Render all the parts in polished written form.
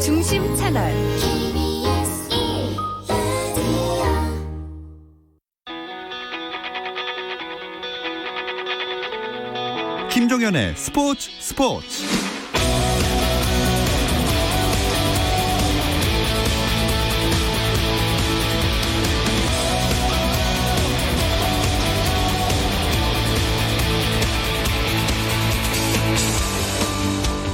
중심 채널 김종현의 스포츠.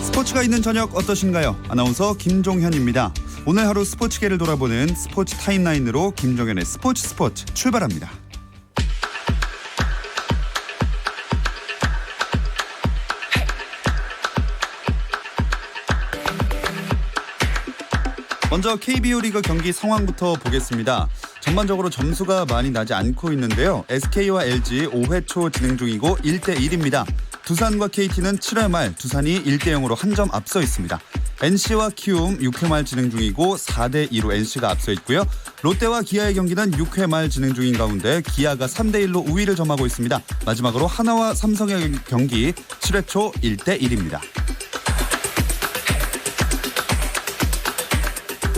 스포츠가 있는 저녁 어떠신가요? 아나운서 김종현입니다. 오늘 하루 스포츠계를 돌아보는 스포츠 타임라인으로 김종현의 스포츠 출발합니다. 먼저 KBO 리그 경기 상황부터 보겠습니다. 전반적으로 점수가 많이 나지 않고 있는데요. SK와 LG 5회 초 진행 중이고 1대1입니다. 두산과 KT는 7회 말 두산이 1대0으로 한 점 앞서 있습니다. NC와 키움 6회 말 진행 중이고 4대2로 NC가 앞서 있고요. 롯데와 기아의 경기는 6회 말 진행 중인 가운데 기아가 3대1로 우위를 점하고 있습니다. 마지막으로 하나와 삼성의 경기 7회 초 1대1입니다.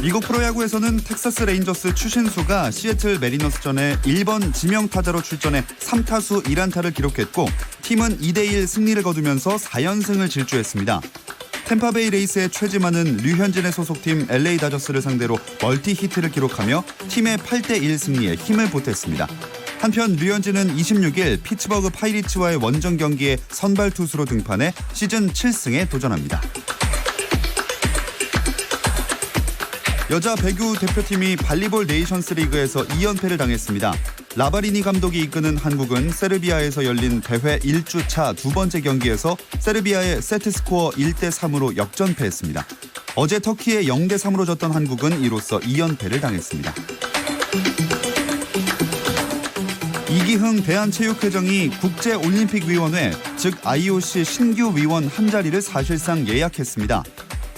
미국 프로야구에서는 텍사스 레인저스 추신수가 시애틀 메리너스전에 1번 지명타자로 출전해 3타수 1안타를 기록했고 팀은 2대1 승리를 거두면서 4연승을 질주했습니다. 템파베이 레이스의 최지만은 류현진의 소속팀 LA 다저스를 상대로 멀티 히트를 기록하며 팀의 8대1 승리에 힘을 보탰습니다. 한편 류현진은 26일 피츠버그 파이리츠와의 원정 경기에 선발 투수로 등판해 시즌 7승에 도전합니다. 여자 배구 대표팀이 발리볼 네이션스 리그에서 2연패를 당했습니다. 라바리니 감독이 이끄는 한국은 세르비아에서 열린 대회 1주차 두 번째 경기에서 세르비아의 세트스코어 1대3으로 역전패했습니다. 어제 터키에 0대3으로 졌던 한국은 이로써 2연패를 당했습니다. 이기흥 대한체육회장이 국제올림픽위원회 즉 IOC 신규 위원 한 자리를 사실상 예약했습니다.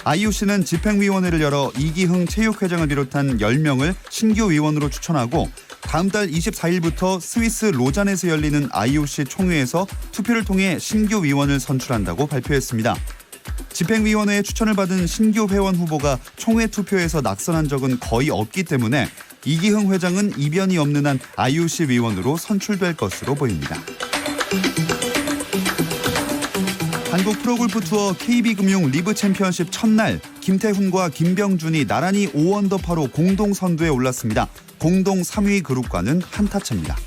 IOC는 집행위원회를 열어 이기흥 체육회장을 비롯한 10명을 신규 위원으로 추천하고 다음 달 24일부터 스위스 로잔에서 열리는 IOC 총회에서 투표를 통해 신규 위원을 선출한다고 발표했습니다. 집행위원회의 추천을 받은 신규 회원 후보가 총회 투표에서 낙선한 적은 거의 없기 때문에 이기흥 회장은 이변이 없는 한 IOC 위원으로 선출될 것으로 보입니다. 한국 프로골프 투어 KB금융 리브 챔피언십 첫날 김태훈과 김병준이 나란히 5언더파로 공동 선두에 올랐습니다. 공동 3위 그룹과는 한타 차입니다.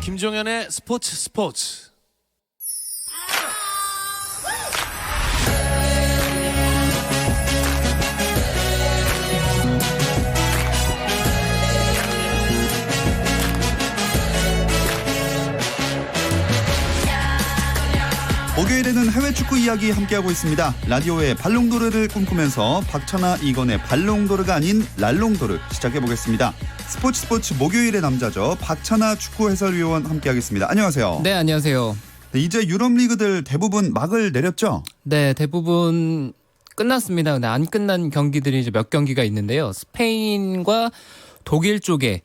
김종현의 스포츠. 목요일에는 해외 축구 이야기 함께하고 있습니다. 라디오의 발롱도르를 꿈꾸면서 박찬하 이건의 발롱도르가 아닌 랄롱도르 시작해보겠습니다. 스포츠 목요일의 남자죠. 박찬하 축구 해설위원 함께하겠습니다. 안녕하세요. 네, 안녕하세요. 네, 이제 유럽 리그들 대부분 막을 내렸죠? 네, 대부분 끝났습니다. 근데 안 끝난 경기들이 이제 몇 경기가 있는데요. 스페인과 독일 쪽에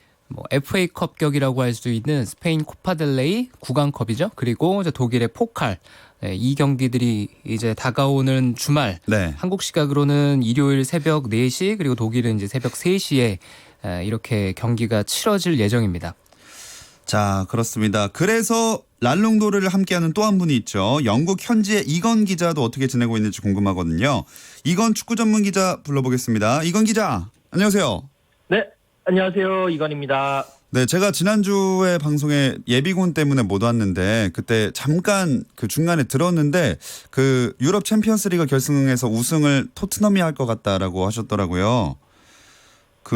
FA컵 격이라고 할 수 있는 스페인 코파델레이 구강컵이죠. 그리고 이제 독일의 포칼. 네, 이 경기들이 이제 다가오는 주말 네. 한국 시각으로는 일요일 새벽 4시 그리고 독일은 이제 새벽 3시에 이렇게 경기가 치러질 예정입니다. 자, 그렇습니다. 그래서 랄롱도르를 함께하는 또 한 분이 있죠. 영국 현지의 이건 기자도 어떻게 지내고 있는지 궁금하거든요. 이건 축구 전문 기자 불러보겠습니다. 이건 기자, 안녕하세요. 네, 안녕하세요. 이건입니다. 네, 제가 지난주에 방송에 예비군 때문에 못 왔는데 그때 잠깐 그 중간에 들었는데 그 유럽 챔피언스 리그 결승에서 우승을 토트넘이 할 것 같다라고 하셨더라고요.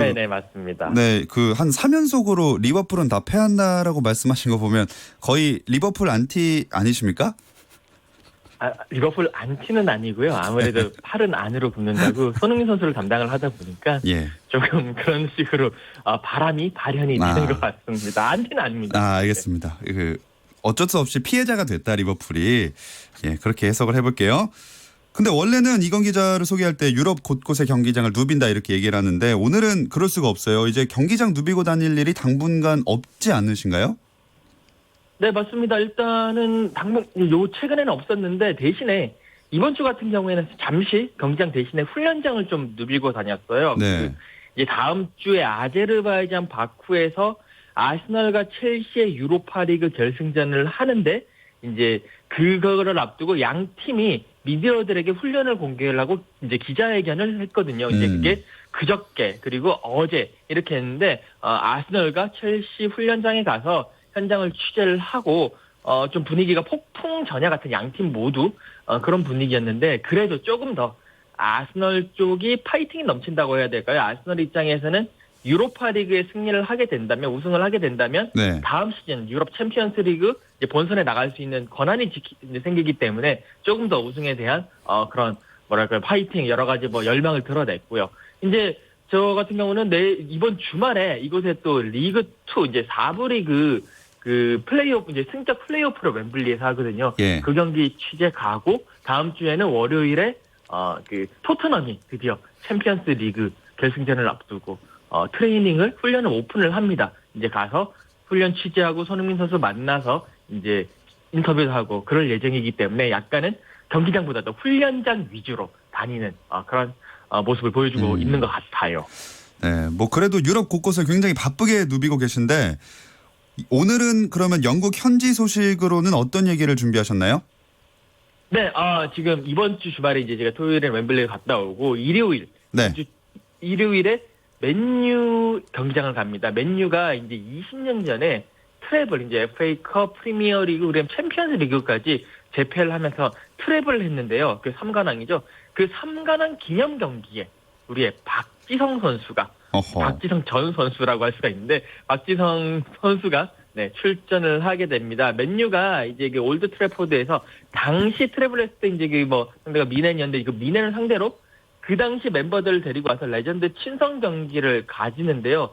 네네, 맞습니다. 네, 그 한 3연속으로 리버풀은 다 패한다라고 말씀하신 거 보면 거의 리버풀 안티 아니십니까? 리버풀 안티는 아니고요. 아무래도 팔은 안으로 붙는다고 손흥민 선수를 담당을 하다 보니까 예. 조금 그런 식으로 바람이 발현이 되는 것 같습니다. 안티는 아닙니다. 알겠습니다. 그 어쩔 수 없이 피해자가 됐다 리버풀이. 예, 그렇게 해석을 해볼게요. 근데 원래는 이건 기자를 소개할 때 유럽 곳곳의 경기장을 누빈다 이렇게 얘기를 하는데 오늘은 그럴 수가 없어요. 이제 경기장 누비고 다닐 일이 당분간 없지 않으신가요? 네, 맞습니다. 일단은 최근에는 없었는데 대신에 이번 주 같은 경우에는 잠시 경기장 대신에 훈련장을 좀 누비고 다녔어요. 네. 이제 다음 주에 아제르바이잔 바쿠에서 아스널과 첼시의 유로파리그 결승전을 하는데 이제 그거를 앞두고 양 팀이 미디어들에게 훈련을 공개하려고 이제 기자회견을 했거든요. 이제 그게 그저께 그리고 어제 이렇게 했는데 아스널과 첼시 훈련장에 가서 현장을 취재를 하고 좀 분위기가 폭풍 전야 같은 양 팀 모두 그런 분위기였는데 그래도 조금 더 아스널 쪽이 파이팅이 넘친다고 해야 될까요? 아스널 입장에서는 유로파리그에 승리를 하게 된다면 우승을 하게 된다면 네. 다음 시즌 유럽 챔피언스리그 이제 본선에 나갈 수 있는 권한이 생기기 때문에 조금 더 우승에 대한 그런 뭐랄까요 파이팅 여러 가지 뭐 열망을 드러냈고요. 이제 저 같은 경우는 이번 주말에 이곳에 또 리그 2 이제 4부 리그 그 플레이오프 이제 승적 플레이오프를 웸블리에서 하거든요. 예. 그 경기 취재 가고 다음 주에는 월요일에 그 토트넘이 드디어 챔피언스 리그 결승전을 앞두고 트레이닝을 훈련을 오픈을 합니다. 이제 가서 훈련 취재하고 손흥민 선수 만나서 이제 인터뷰도 하고 그럴 예정이기 때문에 약간은 경기장보다도 훈련장 위주로 다니는 그런 모습을 보여주고 있는 것 같아요. 네, 뭐 그래도 유럽 곳곳을 굉장히 바쁘게 누비고 계신데 오늘은 그러면 영국 현지 소식으로는 어떤 얘기를 준비하셨나요? 네, 지금 이번 주 주말에 이제 제가 토요일에 웸블리에 갔다 오고 네. 일요일에 맨유 경기장을 갑니다. 맨유가 이제 20년 전에 트래블 이제 FA컵, 프리미어리그, 그다음 챔피언스 리그까지 재패를 하면서 트래블을 했는데요. 그 3관왕이죠. 그 3관왕 기념 경기에 우리의 박지성 선수가 박지성 전 선수라고 할 수가 있는데 박지성 선수가 출전을 하게 됩니다. 맨유가 이제 그 올드 트래포드에서 당시 트래블 했을 때 이제 그 뭐 상대가 미넨이었는데 그 미넨을 상대로 그 당시 멤버들을 데리고 와서 레전드 친선 경기를 가지는데요.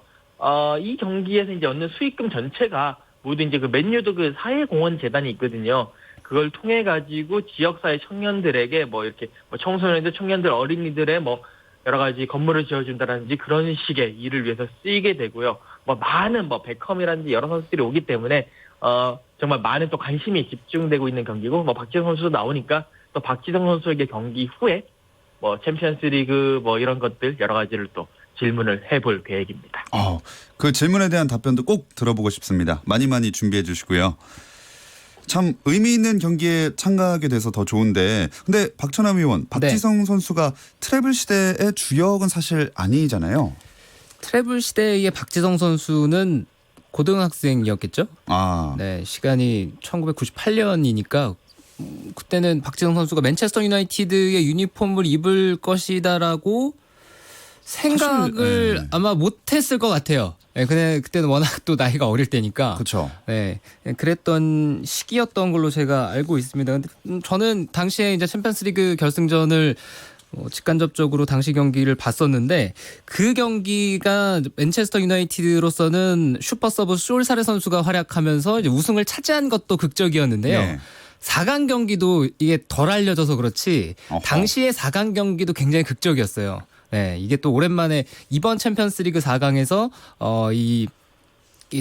이 경기에서 이제 얻는 수익금 전체가 모두 이제 그 맨유도 그 사회공헌 재단이 있거든요. 그걸 통해 가지고 지역사회 청년들에게 뭐 이렇게 뭐 청소년들, 청년들, 어린이들의 뭐 여러 가지 건물을 지어준다든지 그런 식의 일을 위해서 쓰이게 되고요. 뭐 많은 뭐 베컴이라든지 여러 선수들이 오기 때문에 정말 많은 또 관심이 집중되고 있는 경기고 뭐 박지성 선수도 나오니까 또 박지성 선수에게 경기 후에 뭐 챔피언스리그 뭐 이런 것들 여러 가지를 또 질문을 해볼 계획입니다. 그 질문에 대한 답변도 꼭 들어보고 싶습니다. 많이 준비해 주시고요. 참 의미 있는 경기에 참가하게 돼서 더 좋은데 근데 박찬남 의원, 박지성 선수가 트래블 시대의 주역은 사실 아니잖아요. 트래블 시대의 박지성 선수는 고등학생이었겠죠? 네, 시간이 1998년이니까 그때는 박지성 선수가 맨체스터 유나이티드의 유니폼을 입을 것이다라고 생각을 사실, 아마 못했을 것 같아요. 네, 근데 그때는 워낙 또 나이가 어릴 때니까. 그렇죠. 네, 그랬던 시기였던 걸로 제가 알고 있습니다. 근데 저는 당시에 이제 챔피언스리그 결승전을 직간접적으로 당시 경기를 봤었는데 그 경기가 맨체스터 유나이티드로서는 슈퍼 서브 숄사레 선수가 활약하면서 이제 우승을 차지한 것도 극적이었는데요. 네. 4강 경기도 이게 덜 알려져서 그렇지 당시에 4강 경기도 굉장히 극적이었어요. 네, 이게 또 오랜만에 이번 챔피언스리그 4강에서 이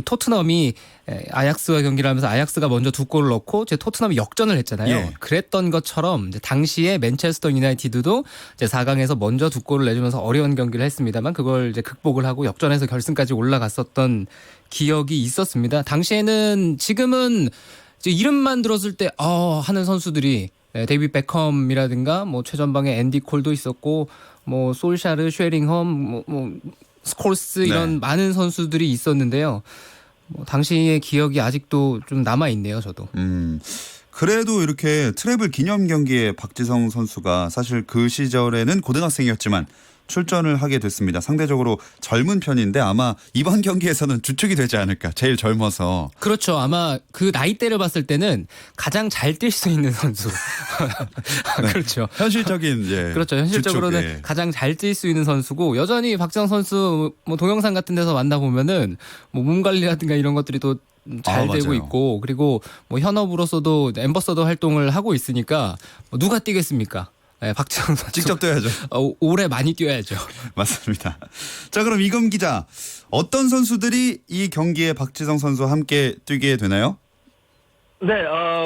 토트넘이 아약스와 경기를 하면서 아약스가 먼저 2골을 넣고 이제 토트넘이 역전을 했잖아요. 예. 그랬던 것처럼 이제 당시에 맨체스터 유나이티드도 이제 4강에서 먼저 2골을 내주면서 어려운 경기를 했습니다만 그걸 이제 극복을 하고 역전해서 결승까지 올라갔었던 기억이 있었습니다. 당시에는 지금은 이제 이름만 들었을 때 하는 선수들이 데이비드 베컴이라든가 뭐 최전방에 앤디 콜도 있었고 뭐 솔샤르, 쉐링엄, 뭐 스콜스 이런 많은 선수들이 있었는데요. 뭐 당시의 기억이 아직도 좀 남아 있네요, 저도. 그래도 이렇게 트래블 기념 경기에 박지성 선수가 사실 그 시절에는 고등학생이었지만 출전을 하게 됐습니다. 상대적으로 젊은 편인데 아마 이번 경기에서는 주축이 되지 않을까. 제일 젊어서. 그렇죠. 아마 그 나이대를 봤을 때는 가장 잘 뛸 수 있는 선수. 그렇죠. 현실적인 예. 그렇죠. 현실적으로는 주축, 예. 가장 잘 뛸 수 있는 선수고 여전히 박지성 선수 뭐 동영상 같은 데서 만나보면은 뭐 몸 관리라든가 이런 것들이 또 잘 아, 되고 맞아요. 있고 그리고 뭐 현업으로서도 앰버서더 활동을 하고 있으니까 뭐 누가 뛰겠습니까? 네, 박지성 선수 직접 뛰어야죠. 올해 많이 뛰어야죠. 맞습니다. 자, 그럼 이금 기자, 어떤 선수들이 이 경기에 박지성 선수와 함께 뛰게 되나요? 네,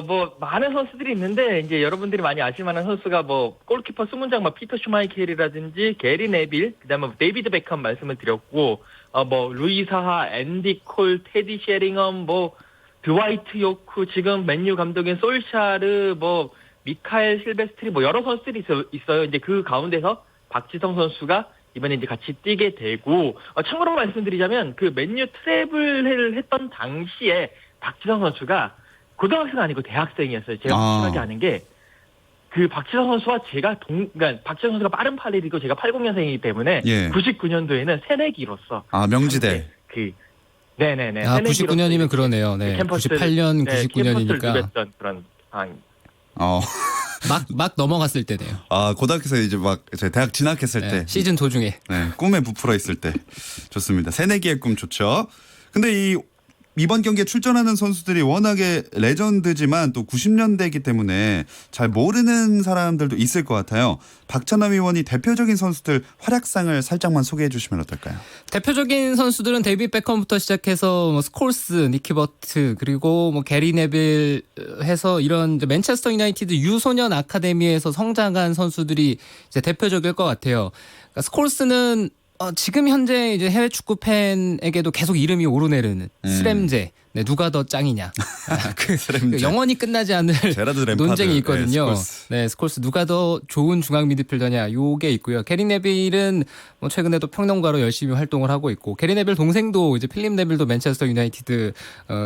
뭐 많은 선수들이 있는데 이제 여러분들이 많이 아실 만한 선수가 뭐 골키퍼 수문장 막 피터 슈마이켈이라든지 게리 네빌, 그다음에 데이비드 베컴 말씀을 드렸고 뭐 루이 사하, 앤디 콜, 테디 셰링엄, 뭐 드와이트 요크, 지금 맨유 감독인 솔샤르, 뭐 미카엘 실베스트리, 뭐 여러 선수들이 있어요. 이제 그 가운데서 박지성 선수가 이번에 이제 같이 뛰게 되고 참고로 말씀드리자면 그 맨유 트래블을 했던 당시에 박지성 선수가 고등학생 아니고 대학생이었어요. 제가 확실하게 아는 게 그 박지성 선수와 제가 그러니까 박지성 선수가 빠른 81이고 제가 80년생이기 때문에 예. 99년도에는 새내기로서 명지대. 네네네. 아, 99년이면 그러네요. 네. 98년, 99년이니까 캠퍼스를 누볐던 그런 상황. 막 넘어갔을 때네요. 고등학교에서 이제 막 대학 진학했을 네, 때. 시즌 도중에. 네, 꿈에 부풀어 있을 때. 좋습니다. 새내기의 꿈 좋죠. 근데 이번 경기에 출전하는 선수들이 워낙에 레전드지만 또 90년대이기 때문에 잘 모르는 사람들도 있을 것 같아요. 박찬남 의원이 대표적인 선수들 활약상을 살짝만 소개해 주시면 어떨까요? 대표적인 선수들은 데이비드 베컴부터 시작해서 뭐 스콜스, 니키 버트 그리고 뭐 게리 네빌 해서 이런 이제 맨체스터 유나이티드 유소년 아카데미에서 성장한 선수들이 이제 대표적일 것 같아요. 그러니까 스콜스는 지금 현재 이제 해외 축구 팬에게도 계속 이름이 오르내리는 스램제. 네, 누가 더 짱이냐. 스램제. 영원히 끝나지 않을 제라드 램파드. 논쟁이 있거든요. 네, 스콜스 누가 더 좋은 중앙 미드필더냐. 요게 있고요. 게리 네빌은 뭐 최근에도 평론가로 열심히 활동을 하고 있고 게리 네빌 동생도 이제 필립 네빌도 맨체스터 유나이티드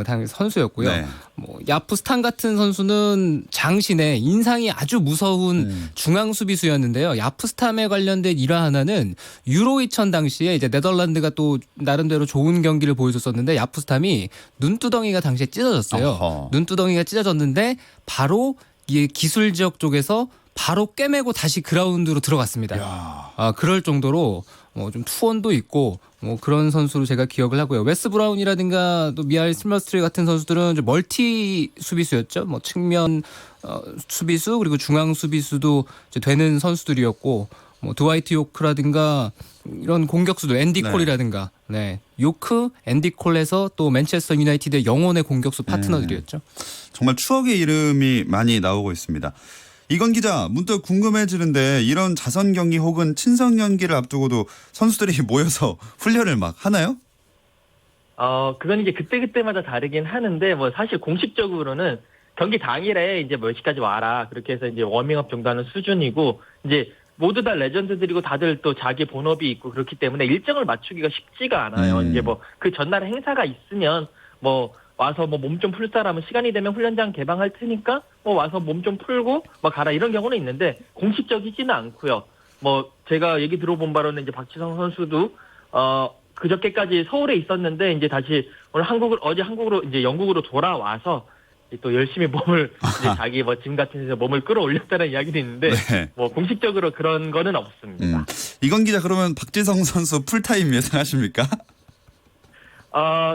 당 선수였고요. 네. 뭐 야프스탄 같은 선수는 장신의 인상이 아주 무서운 중앙 수비수였는데요. 야프스탄에 관련된 일화 하나는 유로 2000 당시에 이제 네덜란드가 또 나름대로 좋은 경기를 보여줬었는데 야프스탄이 눈두덩이가 당시에 찢어졌어요. 어허. 눈두덩이가 찢어졌는데 바로 이 기술 지역 쪽에서 바로 꿰매고 다시 그라운드로 들어갔습니다. 그럴 정도로 좀 투혼도 있고 뭐 그런 선수로 제가 기억을 하고요. 웨스 브라운이라든가 또 미하일 스머스트리 같은 선수들은 이제 멀티 수비수였죠. 뭐 측면 수비수 그리고 중앙 수비수도 이제 되는 선수들이었고 뭐 드와이트 요크라든가 이런 공격수들 앤디 콜이라든가 요크, 앤디 콜에서 또 맨체스터 유나이티드의 영혼의 공격수 파트너들이었죠. 정말 추억의 이름이 많이 나오고 있습니다. 이건 기자, 문득 궁금해지는데 이런 자선 경기 혹은 친선 경기를 앞두고도 선수들이 모여서 훈련을 막 하나요? 그건 이제 그때그때마다 다르긴 하는데 뭐 사실 공식적으로는 경기 당일에 이제 몇 시까지 와라 그렇게 해서 이제 워밍업 정도 하는 수준이고 이제 모두 다 레전드들이고 다들 또 자기 본업이 있고 그렇기 때문에 일정을 맞추기가 쉽지가 않아요. 이제 뭐 그 전날에 행사가 있으면 뭐 와서 뭐 몸 좀 풀 사람은 시간이 되면 훈련장 개방할 테니까 뭐 와서 몸 좀 풀고 뭐 가라 이런 경우는 있는데 공식적이지는 않고요. 뭐 제가 얘기 들어본 바로는 이제 박지성 선수도 그저께까지 서울에 있었는데 이제 다시 오늘 어제 한국으로 이제 영국으로 돌아와서 또 열심히 몸을 이제 자기 뭐 짐 같은 데서 몸을 끌어올렸다는 이야기도 있는데 네. 뭐 공식적으로 그런 거는 없습니다. 이건 기자, 그러면 박지성 선수 풀타임 예상하십니까?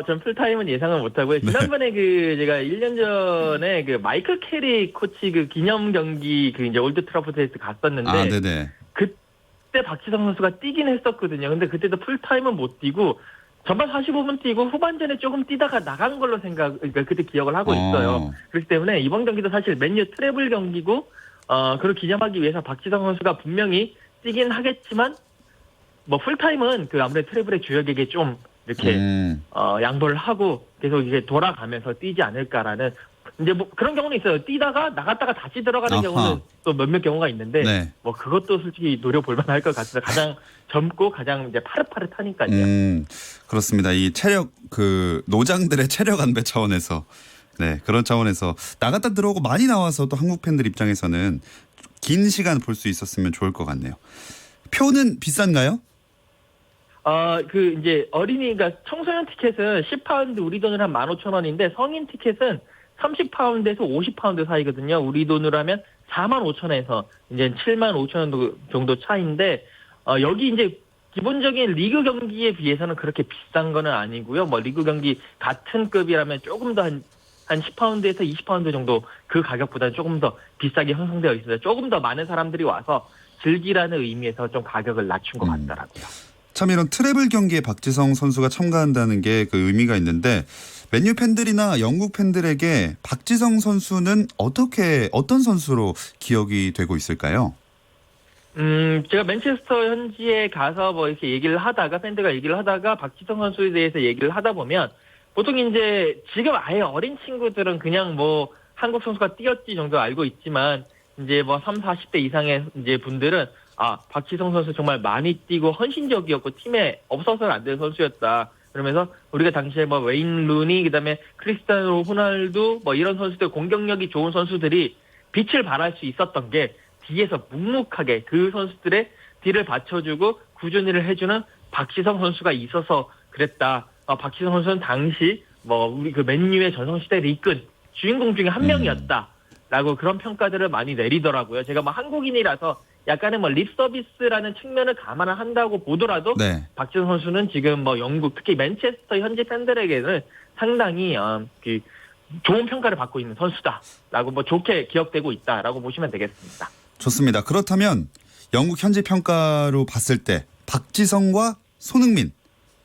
전 풀타임은 예상을 못하고요. 지난번에 제가 1년 전에 그 마이클 캐리 코치 그 기념 경기 이제 올드 트래포드에서 갔었는데 네네. 그때 박지성 선수가 뛰긴 했었거든요. 근데 그때도 풀타임은 못 뛰고 전반 45분 뛰고 후반전에 조금 뛰다가 나간 걸로 그러니까 그때 기억을 하고 있어요. 그렇기 때문에 이번 경기도 사실 맨유 트래블 경기고 그걸 기념하기 위해서 박지성 선수가 분명히 뛰긴 하겠지만 뭐 풀타임은 아무래도 트래블의 주역에게 좀 이렇게 양보를 하고 계속 이게 돌아가면서 뛰지 않을까라는 이제 뭐 그런 경우는 있어요. 뛰다가 나갔다가 다시 들어가는 경우는 또 몇몇 경우가 있는데 뭐 그것도 솔직히 노려볼 만할 것 같습니다. 가장 젊고 가장 이제 파릇파릇하니까요. 그렇습니다. 이 체력 노장들의 체력 안배 차원에서 그런 차원에서 나갔다 들어오고 많이 나와서 또 한국 팬들 입장에서는 긴 시간 볼 수 있었으면 좋을 것 같네요. 표는 비싼가요? 이제 어린이가 청소년 티켓은 10파운드 우리 돈으로 한 15,000원인데 성인 티켓은 30파운드에서 50파운드 사이거든요. 우리 돈으로 하면 45,000원에서 이제 75,000원 정도 차이인데, 여기 이제 기본적인 리그 경기에 비해서는 그렇게 비싼 거는 아니고요. 뭐 리그 경기 같은 급이라면 조금 더 한 10파운드에서 20파운드 정도 그 가격보다는 조금 더 비싸게 형성되어 있습니다. 조금 더 많은 사람들이 와서 즐기라는 의미에서 좀 가격을 낮춘 것 같더라고요. 참 이런 트래블 경기에 박지성 선수가 참가한다는 게 그 의미가 있는데 맨유 팬들이나 영국 팬들에게 박지성 선수는 어떤 선수로 기억이 되고 있을까요? 제가 맨체스터 현지에 가서 뭐 이렇게 팬들과 얘기를 하다가 박지성 선수에 대해서 얘기를 하다 보면 보통 이제 지금 아예 어린 친구들은 그냥 뭐 한국 선수가 뛰었지 정도 알고 있지만 이제 뭐 30, 40대 이상의 이제 분들은 박지성 선수 정말 많이 뛰고 헌신적이었고 팀에 없어서는 안 되는 선수였다. 그러면서 우리가 당시에 뭐 웨인 루니 그다음에 크리스티아노 호날두 뭐 이런 선수들 공격력이 좋은 선수들이 빛을 발할 수 있었던 게 뒤에서 묵묵하게 그 선수들의 뒤를 받쳐주고 꾸준히를 해주는 박지성 선수가 있어서 그랬다. 박지성 선수는 당시 뭐 우리 그 맨유의 전성시대를 이끈 주인공 중에 한 명이었다라고 그런 평가들을 많이 내리더라고요. 제가 뭐 한국인이라서 약간의 뭐 립서비스라는 측면을 감안을 한다고 보더라도 네. 박지성 선수는 지금 뭐 영국 특히 맨체스터 현지 팬들에게는 상당히 좋은 평가를 받고 있는 선수다라고 뭐 좋게 기억되고 있다라고 보시면 되겠습니다. 좋습니다. 그렇다면 영국 현지 평가로 봤을 때 박지성과 손흥민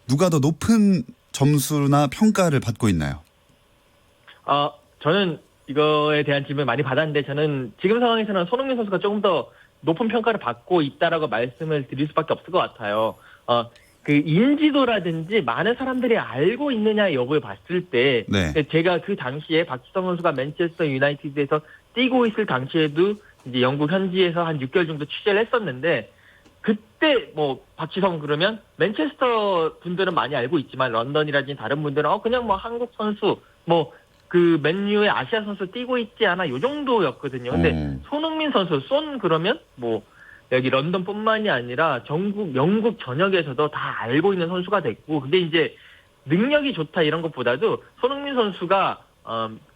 누가 더 높은 점수나 평가를 받고 있나요? 저는 이거에 대한 질문을 많이 받았는데 저는 지금 상황에서는 손흥민 선수가 조금 더 높은 평가를 받고 있다라고 말씀을 드릴 수밖에 없을 것 같아요. 그 인지도라든지 많은 사람들이 알고 있느냐 여부를 봤을 때 네. 제가 그 당시에 박지성 선수가 맨체스터 유나이티드에서 뛰고 있을 당시에도 이제 영국 현지에서 한 6개월 정도 취재를 했었는데 그때 뭐 박지성 그러면 맨체스터 분들은 많이 알고 있지만 런던이라든지 다른 분들은 그냥 뭐 한국 선수 뭐 그 맨유의 아시아 선수 뛰고 있지 않아 요 정도였거든요. 근데 손흥민 선수 그러면 뭐 여기 런던뿐만이 아니라 영국 전역에서도 다 알고 있는 선수가 됐고 근데 이제 능력이 좋다 이런 것보다도 손흥민 선수가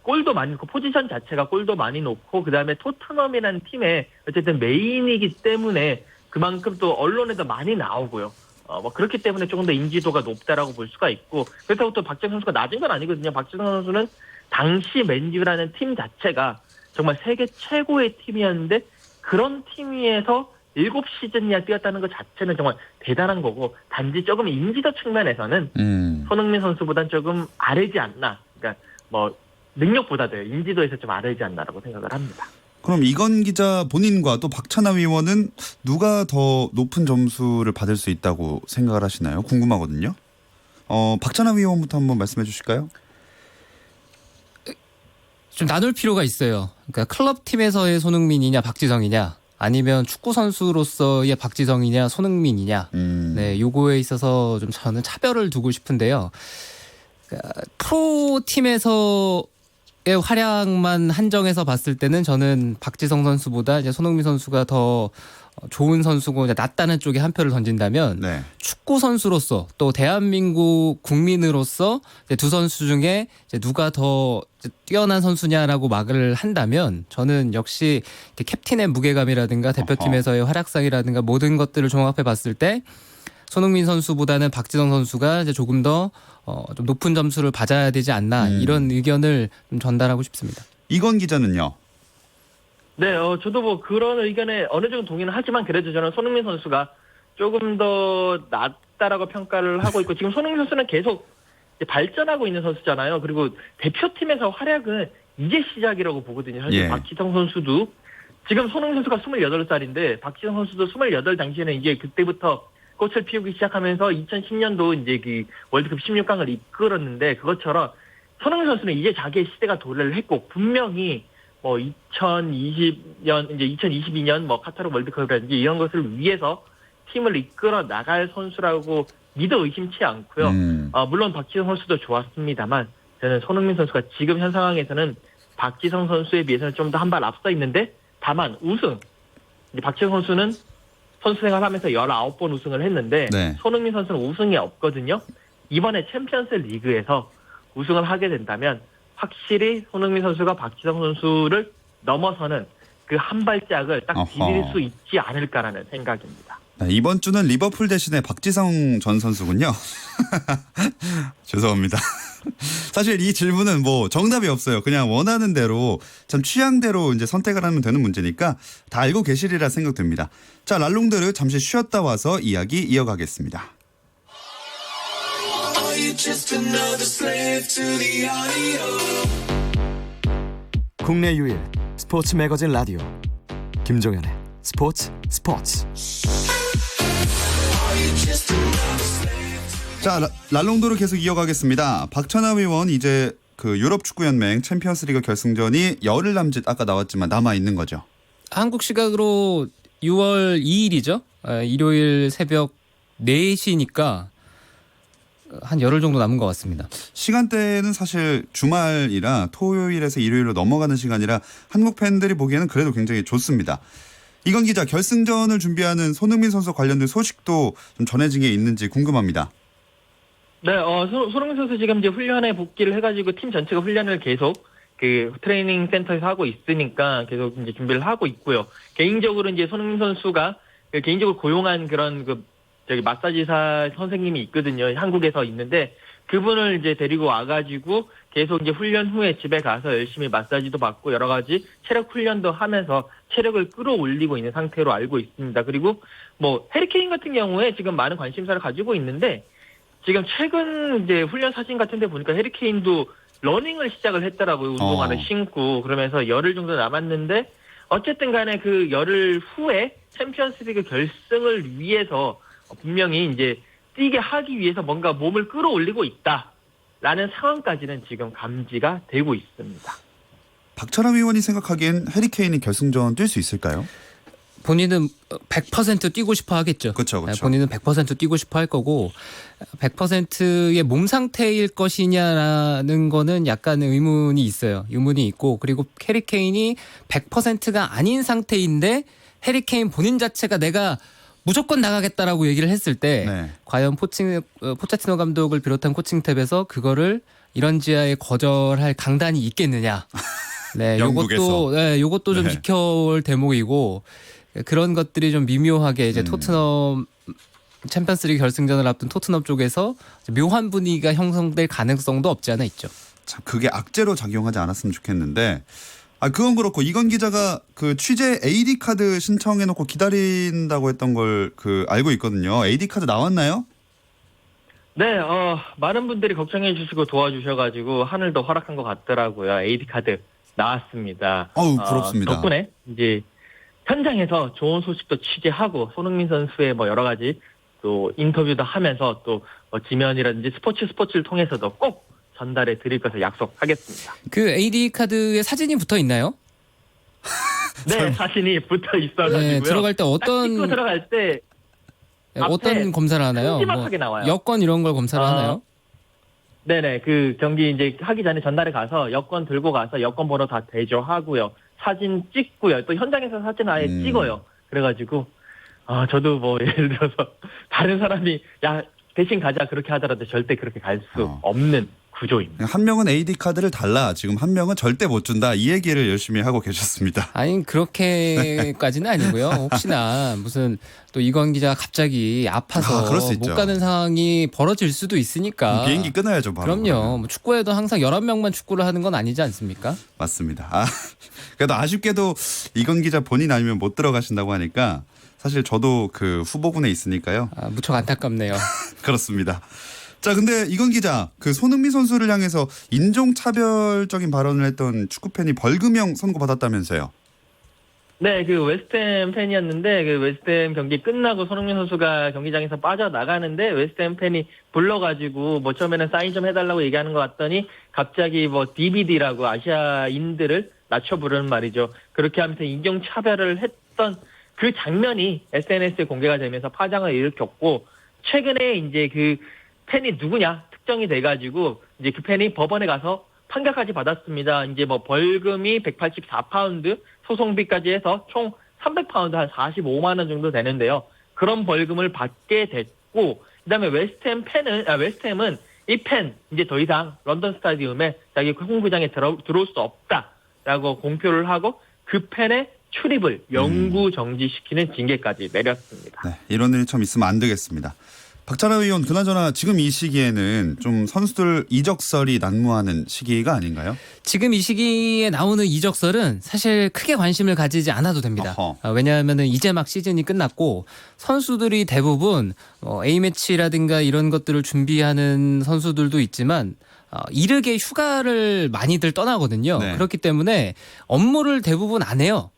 골도 많이 넣고 포지션 자체가 골도 많이 넣고 그다음에 토트넘이라는 팀의 어쨌든 메인이기 때문에 그만큼 또 언론에도 많이 나오고요. 뭐 그렇기 때문에 조금 더 인지도가 높다라고 볼 수가 있고 그렇다고 또 박지성 선수가 낮은 건 아니거든요. 박지성 선수는 당시 맨유라는 팀 자체가 정말 세계 최고의 팀이었는데 그런 팀 위에서 7시즌이나 뛰었다는 것 자체는 정말 대단한 거고 단지 조금 인지도 측면에서는 손흥민 선수보다는 조금 아래지 않나. 그러니까 뭐 능력보다도 인지도에서 좀 아래지 않나라고 생각을 합니다. 그럼 이건 기자 본인과 또 박찬하 위원은 누가 더 높은 점수를 받을 수 있다고 생각을 하시나요? 궁금하거든요. 박찬하 위원부터 한번 말씀해 주실까요? 좀 나눌 필요가 있어요. 그러니까 클럽 팀에서의 손흥민이냐 박지성이냐 아니면 축구 선수로서의 박지성이냐 손흥민이냐. 네, 요거에 있어서 좀 저는 차별을 두고 싶은데요. 그러니까 프로 팀에서의 활약만 한정해서 봤을 때는 저는 박지성 선수보다 이제 손흥민 선수가 더 좋은 선수고 이제 낫다는 쪽에 한 표를 던진다면 네. 축구 선수로서 또 대한민국 국민으로서 이제 두 선수 중에 이제 누가 더 뛰어난 선수냐라고 말을 한다면 저는 역시 캡틴의 무게감이라든가 대표팀에서의 활약상이라든가 모든 것들을 종합해 봤을 때 손흥민 선수보다는 박지성 선수가 이제 조금 더 좀 높은 점수를 받아야 되지 않나 이런 의견을 좀 전달하고 싶습니다. 이건 기자는요? 네, 저도 뭐 그런 의견에 어느 정도 동의는 하지만 그래도 저는 손흥민 선수가 조금 더 낫다라고 평가를 하고 있고 지금 손흥민 선수는 계속 이제 발전하고 있는 선수잖아요. 그리고 대표팀에서 활약은 이제 시작이라고 보거든요. 사실 박지성 선수도 지금 손흥민 선수가 28살인데 박지성 선수도 28 당시에는 이제 그때부터 꽃을 피우기 시작하면서 2010년도 이제 그 월드컵 16강을 이끌었는데 그것처럼 손흥민 선수는 이제 자기의 시대가 도래를 했고 분명히 뭐 2020년 이제 2022년 뭐 카타르 월드컵이라든지 이런 것을 위해서 팀을 이끌어 나갈 선수라고 믿어 의심치 않고요. 물론 박지성 선수도 좋았습니다만 저는 손흥민 선수가 지금 현 상황에서는 박지성 선수에 비해서는 좀 더 한 발 앞서 있는데 다만 우승 박지성 선수는 선수 생활하면서 19번 우승을 했는데 네. 손흥민 선수는 우승이 없거든요. 이번에 챔피언스 리그에서 우승을 하게 된다면 확실히 손흥민 선수가 박지성 선수를 넘어서는 그 한 발짝을 딱 디딜 어허. 수 있지 않을까라는 생각입니다. 네, 이번 주는 리버풀 대신에 박지성 전 선수군요. 죄송합니다. 사실 이 질문은 뭐 정답이 없어요. 그냥 원하는 대로 참 취향대로 이제 선택을 하면 되는 문제니까 다 알고 계시리라 생각됩니다. 자, 랄롱드르 잠시 쉬었다 와서 이야기 이어가겠습니다. 국내 유일 스포츠 매거진 라디오 김종현의 스포츠. 자, 랄롱도르 계속 이어가겠습니다. 박찬하 의원 이제 그 유럽 축구 연맹 챔피언스리그 결승전이 열흘 남짓 아까 나왔지만 남아 있는 거죠. 한국 시각으로 6월 2일이죠. 일요일 새벽 4시니까 한 열흘 정도 남은 것 같습니다. 시간대는 사실 주말이라 토요일에서 일요일로 넘어가는 시간이라 한국 팬들이 보기에는 그래도 굉장히 좋습니다. 이건 기자, 결승전을 준비하는 손흥민 선수 관련된 소식도 좀 전해진 게 있는지 궁금합니다. 네, 손흥민 선수 지금 이제 훈련에 복귀를 해가지고 팀 전체가 훈련을 계속 그 트레이닝 센터에서 하고 있으니까 계속 이제 준비를 하고 있고요. 개인적으로 이제 손흥민 선수가 그 개인적으로 고용한 그런 그 저기 마사지사 선생님이 있거든요. 한국에서 있는데 그분을 이제 데리고 와가지고 계속 이제 훈련 후에 집에 가서 열심히 마사지도 받고 여러 가지 체력 훈련도 하면서 체력을 끌어올리고 있는 상태로 알고 있습니다. 그리고 뭐 해리케인 같은 경우에 지금 많은 관심사를 가지고 있는데 지금 최근 이제 훈련 사진 같은 데 보니까 해리케인도 러닝을 시작을 했더라고요. 운동화를 신고. 그러면서 열흘 정도 남았는데 어쨌든 간에 그 열흘 후에 챔피언스리그 결승을 위해서 분명히 이제 뛰게 하기 위해서 뭔가 몸을 끌어올리고 있다라는 상황까지는 지금 감지가 되고 있습니다. 박찬하 의원이 생각하기엔 해리케인이 결승전 뛸 수 있을까요? 본인은 100% 뛰고 싶어 하겠죠. 그렇죠. 본인은 100% 뛰고 싶어 할 거고 100%의 몸 상태일 것이냐라는 거는 약간 의문이 있어요. 의문이 있고 그리고 해리케인이 100%가 아닌 상태인데 해리케인 본인 자체가 내가 무조건 나가겠다라고 얘기를 했을 때 네. 과연 포체티노 감독을 비롯한 코칭탭에서 그거를 이런지하에 거절할 강단이 있겠느냐. 네, 요것도 좀 네. 지켜볼 대목이고 그런 것들이 좀 미묘하게 이제 토트넘 챔피언스리그 결승전을 앞둔 토트넘 쪽에서 묘한 분위기가 형성될 가능성도 없지 않아 있죠. 참 그게 악재로 작용하지 않았으면 좋겠는데 그건 그렇고 이건 기자가 그 취재 AD 카드 신청해놓고 기다린다고 했던 걸 그 알고 있거든요. AD 카드 나왔나요? 네, 많은 분들이 걱정해 주시고 도와주셔가지고 하늘도 허락한 것 같더라고요. AD 카드 나왔습니다. 부럽습니다. 덕분에 이제 현장에서 좋은 소식도 취재하고 손흥민 선수의 뭐 여러 가지 또 인터뷰도 하면서 또 지면이라든지 스포츠를 통해서도 꼭 전달해 드릴 것을 약속하겠습니다. 그 AD 카드에 사진이 붙어 있나요? 네, 사진이 붙어 있어가지고요. 네, 들어갈 때 딱 찍고 들어갈 때 어떤 검사를 하나요? 큼지막하게 나와요. 여권 이런 걸 검사를 하나요? 네네, 그 경기 이제 하기 전에 전날에 가서 여권 들고 가서 여권 번호 다 대조하고요. 사진 찍고요. 또 현장에서 사진 아예 찍어요. 그래가지고 저도 뭐 예를 들어서 다른 사람이 야 대신 가자 그렇게 하더라도 절대 그렇게 갈 수 없는 구조입니다. 한 명은 AD 카드를 달라. 지금 한 명은 절대 못 준다. 이 얘기를 열심히 하고 계셨습니다. 아니 그렇게까지는 아니고요. 혹시나 무슨 또 이건 기자가 갑자기 아파서 그럴 수 못 있죠. 가는 상황이 벌어질 수도 있으니까. 비행기 끊어야죠. 바로. 그럼요. 뭐 축구에도 항상 11명만 축구를 하는 건 아니지 않습니까? 맞습니다. 그래도 아쉽게도 이건 기자 본인 아니면 못 들어가신다고 하니까 사실 저도 그 후보군에 있으니까요. 무척 안타깝네요. 그렇습니다. 자, 근데 이건 기자, 그 손흥민 선수를 향해서 인종차별적인 발언을 했던 축구팬이 벌금형 선고받았다면서요. 네, 그 웨스트햄 팬이었는데 그 웨스트햄 경기 끝나고 손흥민 선수가 경기장에서 빠져나가는데 웨스트햄 팬이 불러가지고 뭐 처음에는 사인 좀 해달라고 얘기하는 것 같더니 갑자기 뭐 DBD라고 아시아인들을 낮춰 부르는 말이죠. 그렇게 하면서 인종차별을 했던 그 장면이 SNS에 공개가 되면서 파장을 일으켰고 최근에 이제 그 팬이 누구냐 특정이 돼가지고 이제 그 팬이 법원에 가서 판결까지 받았습니다. 이제 뭐 벌금이 184파운드, 소송비까지 해서 총 300파운드 한 45만 원 정도 되는데요. 그런 벌금을 받게 됐고 그다음에 웨스트햄은 이 팬 이제 더 이상 런던 스타디움에 자기 홈구장에 들어올 수 없다라고 공표를 하고 그 팬의 출입을 영구 정지시키는 징계까지 내렸습니다. 네, 이런 일이 참 있으면 안 되겠습니다. 박찬하 의원, 그나저나 지금 이 시기에는 좀 선수들 이적설이 난무하는 시기가 아닌가요? 지금 이 시기에 나오는 이적설은 사실 크게 관심을 가지지 않아도 됩니다. 왜냐하면 이제 막 시즌이 끝났고 선수들이 대부분 A매치라든가 이런 것들을 준비하는 선수들도 있지만 이르게 휴가를 많이들 떠나거든요. 네. 그렇기 때문에 업무를 대부분 안 해요.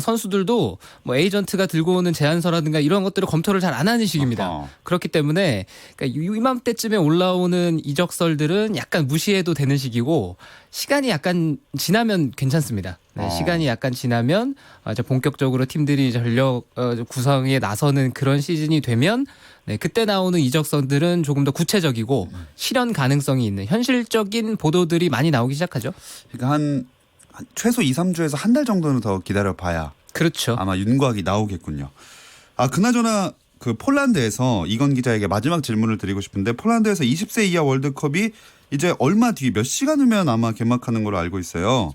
선수들도 뭐 에이전트가 들고 오는 제안서라든가 이런 것들을 검토를 잘 안 하는 시기입니다. 그렇기 때문에 그러니까 이맘때쯤에 올라오는 이적설들은 약간 무시해도 되는 시기고 시간이 약간 지나면 괜찮습니다. 네, 시간이 약간 지나면 이제 본격적으로 팀들이 전력 구성에 나서는 그런 시즌이 되면 네, 그때 나오는 이적설들은 조금 더 구체적이고 실현 가능성이 있는 현실적인 보도들이 많이 나오기 시작하죠. 그러니까 한 최소 2, 3주에서 한 달 정도는 더 기다려봐야 그렇죠. 아마 윤곽이 나오겠군요. 그나저나 그 폴란드에서 이건 기자에게 마지막 질문을 드리고 싶은데 폴란드에서 20세 이하 월드컵이 이제 얼마 뒤 몇 시간 후면 아마 개막하는 걸로 알고 있어요.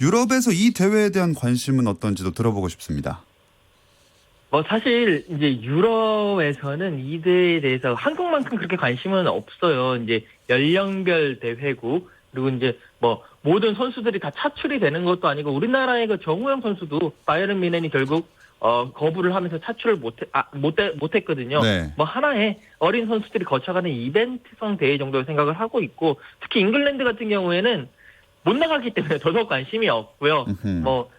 유럽에서 이 대회에 대한 관심은 어떤지도 들어보고 싶습니다. 사실 이제 유럽에서는 이 대회에 대해서 한국만큼 그렇게 관심은 없어요. 이제 연령별 대회고 그리고 이제 모든 선수들이 다 차출이 되는 것도 아니고 우리나라의 그 정우영 선수도 바이에른 뮌헨이 결국 거부를 하면서 차출을 못했거든요. 네. 하나의 어린 선수들이 거쳐가는 이벤트성 대회 정도로 생각을 하고 있고 특히 잉글랜드 같은 경우에는 못 나가기 때문에 더더욱 관심이 없고요.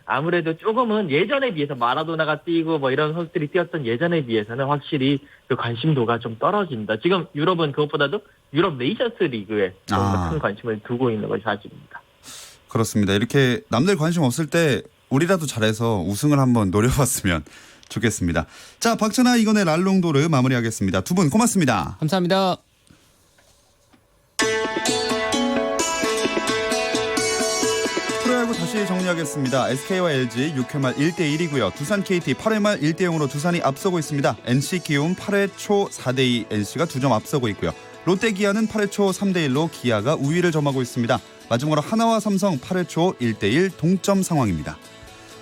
아무래도 조금은 예전에 비해서 마라도나가 뛰고 이런 선수들이 뛰었던 예전에 비해서는 확실히 그 관심도가 좀 떨어진다. 지금 유럽은 그것보다도 유럽 네이션스 리그에 좀 더 큰 관심을 두고 있는 것이 사실입니다. 그렇습니다. 이렇게 남들 관심 없을 때 우리라도 잘해서 우승을 한번 노려봤으면 좋겠습니다. 자, 박찬하 이건의 랄롱도르 마무리하겠습니다. 두 분 고맙습니다. 감사합니다. 프로야구 다시 정리하겠습니다. SK와 LG 6회 말 1대1이고요. 두산 KT 8회 말 1대0으로 두산이 앞서고 있습니다. NC 기움 8회 초 4대2 NC가 2점 앞서고 있고요. 롯데 기아는 8회 초 3대1로 기아가 우위를 점하고 있습니다. 마지막으로 하나와 삼성 8회 초 1대1 동점 상황입니다.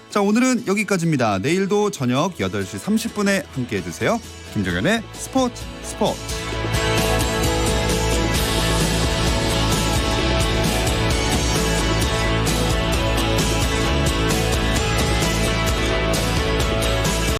자, 오늘은 여기까지입니다. 내일도 저녁 8시 30분에 함께해 주세요. 김종현의 스포츠.